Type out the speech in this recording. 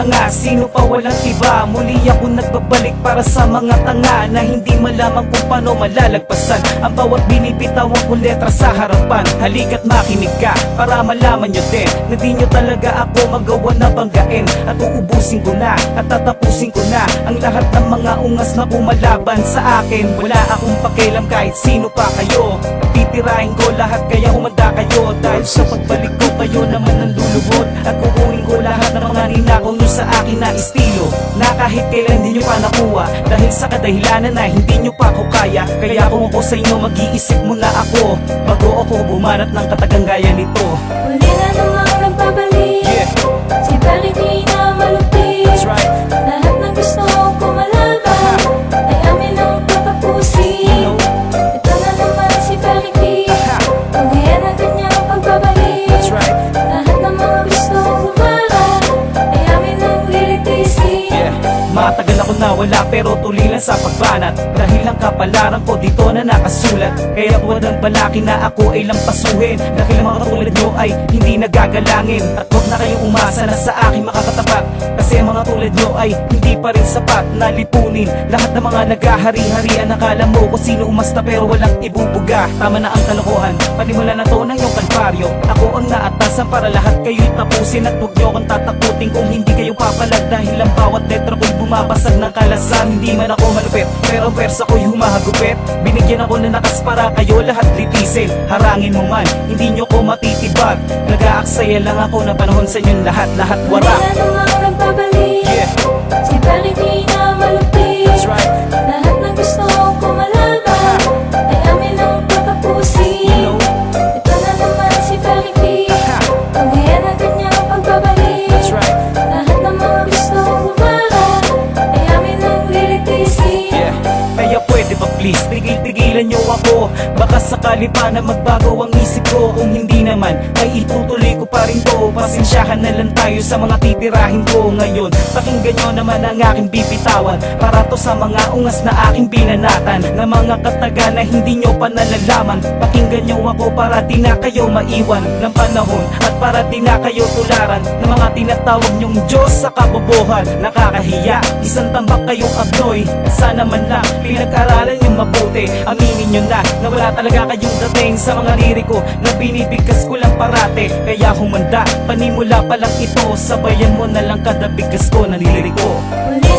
tanga, sino pa walang iba? Muli ako nagbabalik para sa mga tanga na hindi malaman kung paano malalagpasan ang bawat binibitawan kong letra sa harapan. Halika't makinig ka para malaman nyo din na di nyo talaga ako magawa na banggain. At uubusin ko na at tatapusin ko na ang lahat ng mga ungas na kumalaban sa akin. Wala akong pakialam kahit sino pa kayo, titirahin ko lahat kaya humanda kayo. Dahil sa pagbalik ko kayo naman ang lulubot at kukunin ko lahat ng mga ninakaw nyo sa akin na estilo na kahit kailan di nyo pa nakuha dahil sa kadahilanan na hindi nyo pa ako kaya. Kaya kung ako sa inyo mag-iisip muna ako bago ako bumanat ng katagang gaya nito. Muli na namang nagbabalik, Yeah, si Parity na malupit. that's right. Lahat ng gusto ko malaban ay amin ang tatapusin. You know, Ito na naman si Parity, pagaya ng kanyang pagbabalik. that's right. Lahat ng mga gusto humarap ay amin ang lilitisin. Yeah, matagal ako nawala pero tuloy lang sa pagbanat dahil ang kapalaran ko dito na nakasulat. Kaya huwag ang balaki na ako ay lampasuhin dahil ang mga katulad nyo ay hindi nagagalangin. At huwag na kayong umasa na sa akin makakatapat kasi ang mga tulad nyo ay hindi pa rin sapat na lipunin lahat ng mga naghahari-harian. Nakala mo kung sino umasta pero walang ibubuga. Tama na ang kalokohan, panimula na to ng iyong kalbaryo. Ako ang naatasan para lahat kayo'y tapusin at huwag nyo akong tatakutin kung hindi kayo papalag dahil ang bawat letra ko'y bumabasag ng kalasan. Hindi man ako malupit pero ang persa ko'y humahagupit. Binigyan ako ng lakas para kayo lahat litisin. Harangin mo man, hindi nyo ko matitibag. Nag-aaksaya lang ako na panahon sa inyong lahat Muli wala. na namang nagbabalik, Yeah, si Parity na malupit. that's right. Lahat ng gusto ko malaban ay amin ang You tatapusin. know, Ito na naman si Parity, pagaya ng kanyang pagbabalik. that's right. Lahat ng mga gusto humarap ay amin ang lilitisin. Yeah, kaya pwede ba please tigil-tigilan nyo ako? Baka sakali pa na magbago ang isip ko. Kung hindi naman ay itutuloy ko pa rin to. Pasensyahan na lang tayo sa mga titirahin ko ngayon. Pakinggan nyo naman ang aking bibitawan para to sa mga ungas na aking binanatan na mga kataga na hindi nyo pa nalalaman. Pakinggan nyo ako para di na kayo maiwan ng panahon at para di na kayo tularan ng mga tinatawag nyong Diyos sa kabobohan. Nakakahiya, isang tambak kayong abnoy. Sana man lang pinag-aralan yung mabuti. Aminin nyo na wala talaga kayong dating sa mga liriko na binibigkas ko lang parate. Kaya humanda, panimula pa lang ito, sabayan mo na lang kada bigkas ko na niliriko. Muli